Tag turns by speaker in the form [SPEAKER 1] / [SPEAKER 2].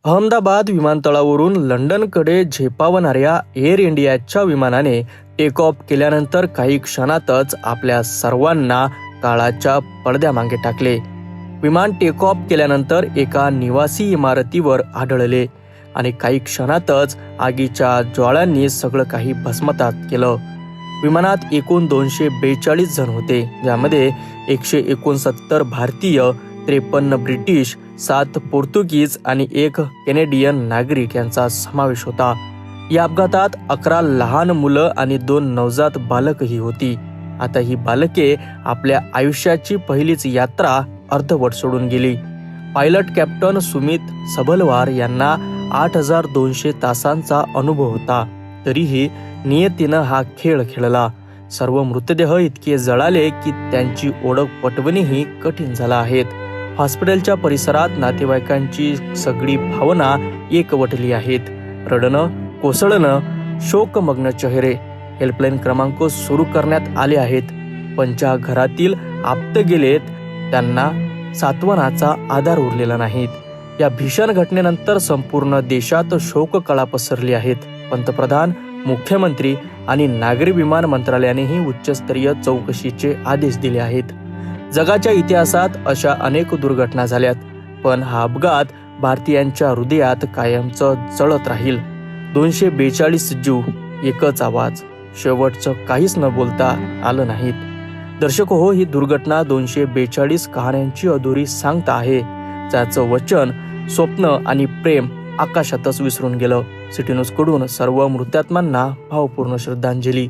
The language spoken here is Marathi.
[SPEAKER 1] अहमदाबाद विमानतळावरून लंडनकडे झेपावणाऱ्या एअर इंडियाच्या विमानाने टेक ऑफ केल्यानंतर काही क्षणातच आपल्या सर्वांना काळाच्या पडद्यामागे टाकले. विमान टेक ऑफ केल्यानंतर एका निवासी इमारतीवर आढळले आणि काही क्षणातच आगीच्या ज्वाळांनी सगळं काही भस्मसात केलं. विमानात एकूण 242 जण होते, ज्यामध्ये 169 भारतीय, 53 ब्रिटिश, 7 पोर्तुगीज आणि 1 कॅनेडियन नागरिक यांचा समावेश होता. या अपघातात 11 लहान मुलं आणि 2 नवजात बालकही होती. आता ही बालके आपल्या आयुष्याची पहिलीच यात्रा अर्धवट सोडून गेली. पायलट कॅप्टन सुमित सबलवार यांना 8200 तासांचा अनुभव होता, तरीही नियतीनं हा खेळ खेळला. सर्व मृतदेह इतके जळाले की त्यांची ओळख पटवणेही कठीण झालं आहेत. हॉस्पिटलच्या परिसरात नातेवाईकांची सगळी भावना एकवटली आहेत. रडणं, कोसळणं, शोकमग्न चेहरे. हेल्पलाईन क्रमांक सुरू करण्यात आले आहेत, पण ज्या घरातील आप्त गेलेत त्यांना सांत्वनाचा आधार उरलेला नाहीत. या भीषण घटनेनंतर संपूर्ण देशात शोककळा पसरली आहेत. पंतप्रधान, मुख्यमंत्री आणि नागरी विमान मंत्रालयानेही उच्चस्तरीय चौकशीचे आदेश दिले आहेत. जगाच्या इतिहासात अशा अनेक दुर्घटना झाल्यात, पण हा अपघात भारतीयांच्या हृदयात कायमचं जळत राहील. 242 जीव, एकच आवाज. शेवटचं काहीच न बोलता आलं नाहीत. दर्शक हो, ही दुर्घटना 242 कहाण्यांची अधुरी सांगता आहे, ज्याचं वचन, स्वप्न आणि प्रेम आकाशातच विसरून गेलं. सिटी न्यूज कडून सर्व मृतात्मांना भावपूर्ण श्रद्धांजली.